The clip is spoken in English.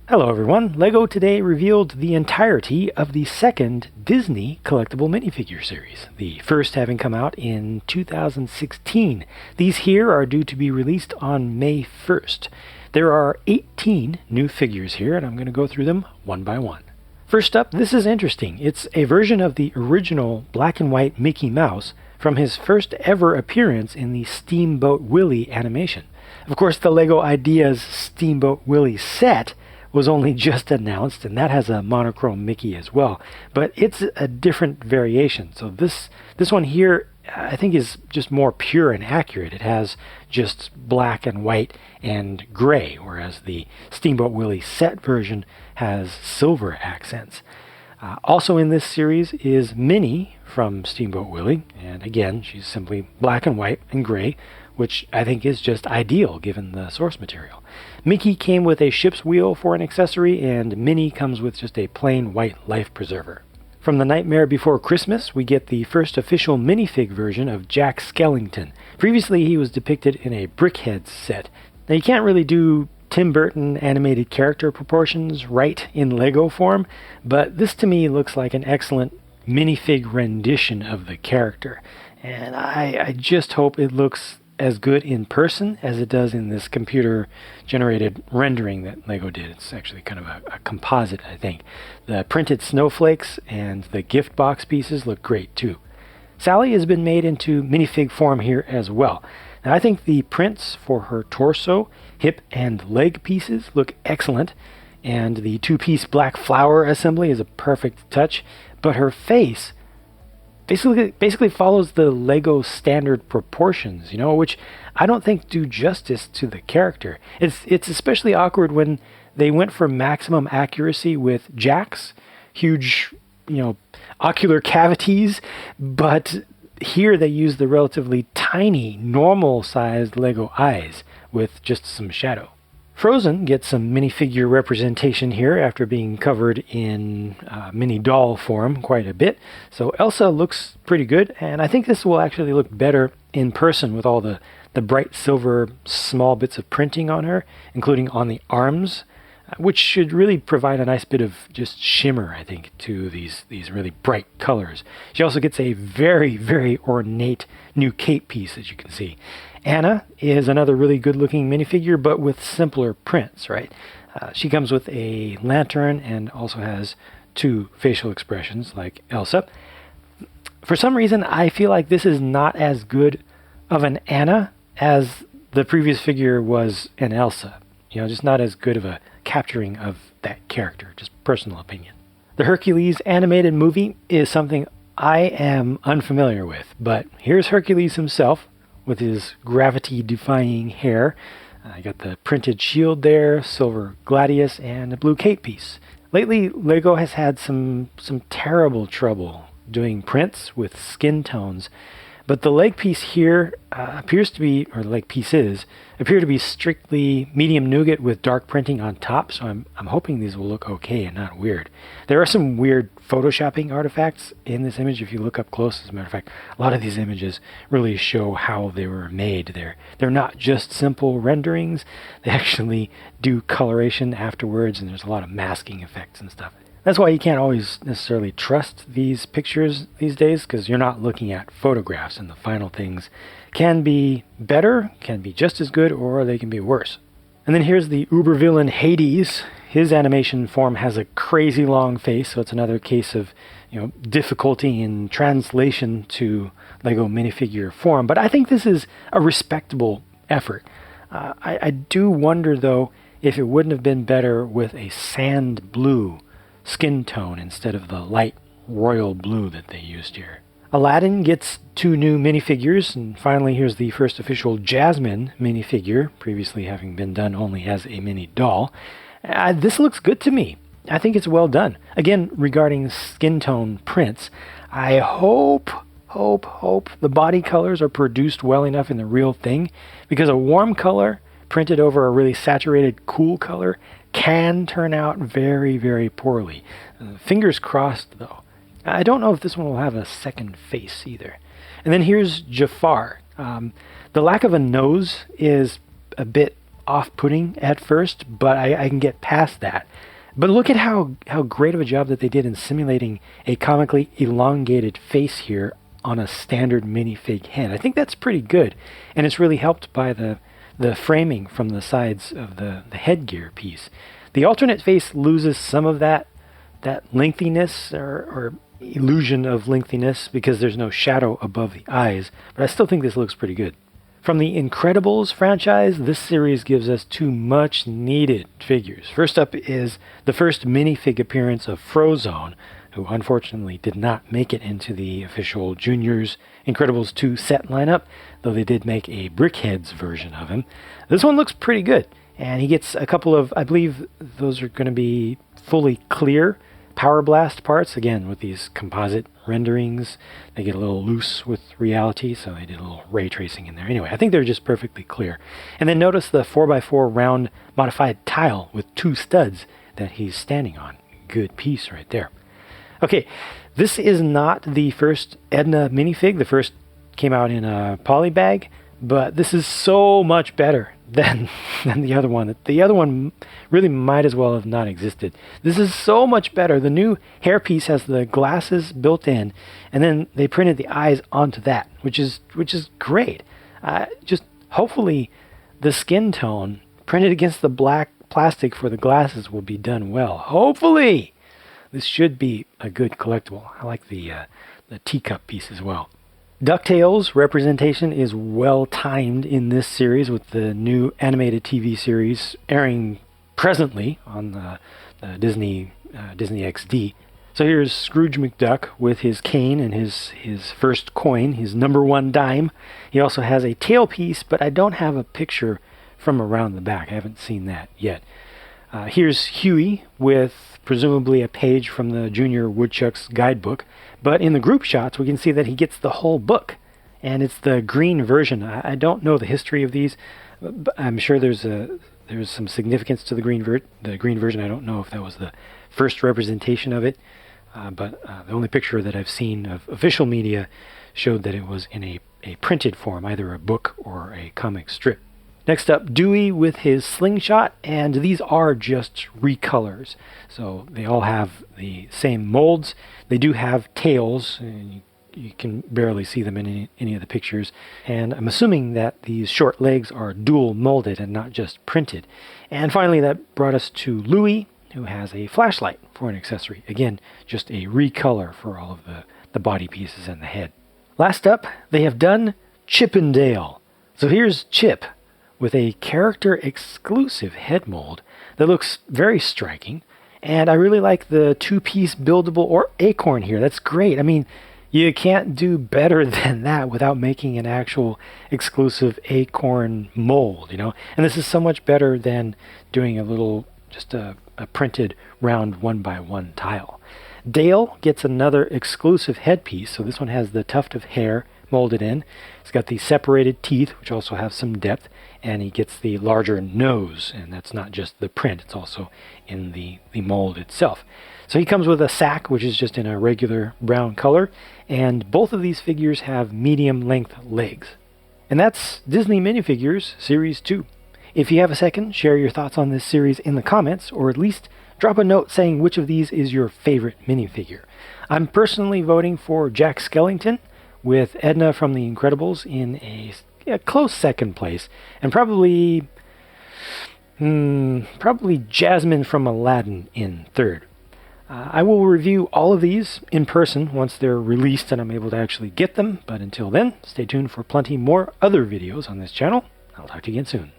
Hello everyone, LEGO today revealed the entirety of the second Disney collectible minifigure series, the first having come out in 2016. These here are due to be released on May 1st. There are 18 new figures here, and I'm going to go through them one by one. First up, this is interesting. It's a version of the original black and white Mickey Mouse from his first ever appearance in the Steamboat Willie animation. Of course, the LEGO Ideas Steamboat Willie set was only just announced, and that has a monochrome Mickey as well, but it's a different variation. So this one here I think is just more pure and accurate. It has just black and white and gray, whereas the Steamboat Willie set version has silver accents. Also in this series is Minnie from Steamboat Willie, and again she's simply black and white and gray, which I think is just ideal given the source material. Mickey came with a ship's wheel for an accessory, and Minnie comes with just a plain white life preserver. From The Nightmare Before Christmas, we get the first official minifig version of Jack Skellington. Previously, he was depicted in a Brickheads set. Now, you can't really do Tim Burton animated character proportions right in Lego form, but this to me looks like an excellent minifig rendition of the character. And I just hope it looks as good in person as it does in this computer-generated rendering that LEGO did. It's actually kind of a composite, I think. The printed snowflakes and the gift box pieces look great, too. Sally has been made into minifig form here as well. Now, I think the prints for her torso, hip, and leg pieces look excellent, and the two-piece black flower assembly is a perfect touch, but her face basically follows the LEGO standard proportions, which I don't think do justice to the character. It's especially awkward when they went for maximum accuracy with Jack's huge, ocular cavities, but here they use the relatively tiny, normal-sized LEGO eyes with just some shadow. Frozen gets some minifigure representation here after being covered in mini doll form quite a bit. So Elsa looks pretty good, and I think this will actually look better in person with all the bright silver small bits of printing on her, including on the arms, which should really provide a nice bit of just shimmer, I think, to these really bright colors. She also gets a very, very ornate new cape piece, as you can see. Anna is another really good-looking minifigure, but with simpler prints, right? She comes with a lantern and also has two facial expressions like Elsa. For some reason, I feel like this is not as good of an Anna as the previous figure was an Elsa. Just not as good of a capturing of that character, just personal opinion. The Hercules animated movie is something I am unfamiliar with, but here's Hercules himself with his gravity-defying hair. I got the printed shield there, silver gladius, and a blue cape piece. Lately, LEGO has had some terrible trouble doing prints with skin tones, but the leg piece here appear to be strictly medium nougat with dark printing on top, so I'm hoping these will look okay and not weird. There are some weird photoshopping artifacts in this image if you look up close. As a matter of fact, a lot of these images really show how they were made. They're not just simple renderings. They actually do coloration afterwards, and there's a lot of masking effects and stuff. That's why you can't always necessarily trust these pictures these days, because you're not looking at photographs, and the final things can be better, can be just as good, or they can be worse. And then here's the uber villain Hades. His animation form has a crazy long face, so it's another case of difficulty in translation to LEGO minifigure form. But I think this is a respectable effort. I do wonder, though, if it wouldn't have been better with a sand blue skin tone instead of the light royal blue that they used here. Aladdin gets two new minifigures, and finally here's the first official Jasmine minifigure, previously having been done only as a mini doll. This looks good to me. I think it's well done. Again, regarding skin tone prints, I hope the body colors are produced well enough in the real thing, because a warm color printed over a really saturated cool color can turn out very, very poorly. Fingers crossed, though. I don't know if this one will have a second face either. And then here's Jafar. The lack of a nose is a bit off-putting at first, but I can get past that. But look at how great of a job that they did in simulating a comically elongated face here on a standard minifig head. I think that's pretty good, and it's really helped by the framing from the sides of the headgear piece. The alternate face loses some of that lengthiness or illusion of lengthiness because there's no shadow above the eyes, but I still think this looks pretty good. From the Incredibles franchise, this series gives us two much needed figures. First up is the first minifig appearance of Frozone, who unfortunately did not make it into the official Juniors Incredibles 2 set lineup, though they did make a Brickheads version of him. This one looks pretty good, and he gets a couple of, I believe those are going to be fully clear Power Blast parts, again with these composite renderings. They get a little loose with reality, so they did a little ray tracing in there. Anyway, I think they're just perfectly clear. And then notice the 4x4 round modified tile with two studs that he's standing on. Good piece right there. Okay, this is not the first Edna minifig. The first came out in a poly bag, but this is so much better than the other one. The other one really might as well have not existed. This is so much better. The new hairpiece has the glasses built in, and then they printed the eyes onto that, which is great. Just hopefully the skin tone printed against the black plastic for the glasses will be done well. Hopefully! This should be a good collectible. I like the teacup piece as well. DuckTales representation is well timed in this series with the new animated TV series airing presently on the Disney XD. So here's Scrooge McDuck with his cane and his first coin, his number one dime. He also has a tailpiece, but I don't have a picture from around the back. I haven't seen that yet. Here's Huey with presumably a page from the Junior Woodchucks guidebook. But in the group shots, we can see that he gets the whole book. And it's the green version. I don't know the history of these, but I'm sure there's some significance to the green version. I don't know if that was the first representation of it. But the only picture that I've seen of official media showed that it was in a printed form, either a book or a comic strip. Next up, Dewey with his slingshot, and these are just recolors. So they all have the same molds. They do have tails, and you can barely see them in any of the pictures. And I'm assuming that these short legs are dual molded and not just printed. And finally, that brought us to Louie, who has a flashlight for an accessory. Again, just a recolor for all of the body pieces and the head. Last up, they have done Chippendale. So here's Chip, with a character-exclusive head mold that looks very striking. And I really like the two-piece buildable or acorn here. That's great. I mean, you can't do better than that without making an actual exclusive acorn mold, you know? And this is so much better than doing just a printed round 1x1 tile. Dale gets another exclusive headpiece. So this one has the tuft of hair molded in. It's got the separated teeth, which also have some depth, and he gets the larger nose, and that's not just the print, it's also in the mold itself. So he comes with a sack, which is just in a regular brown color, and both of these figures have medium length legs. And that's Disney Minifigures Series 2. If you have a second, share your thoughts on this series in the comments, or at least drop a note saying which of these is your favorite minifigure. I'm personally voting for Jack Skellington, with Edna from The Incredibles in a close second place, and probably Jasmine from Aladdin in third. I will review all of these in person once they're released and I'm able to actually get them, but until then, stay tuned for plenty more other videos on this channel. I'll talk to you again soon.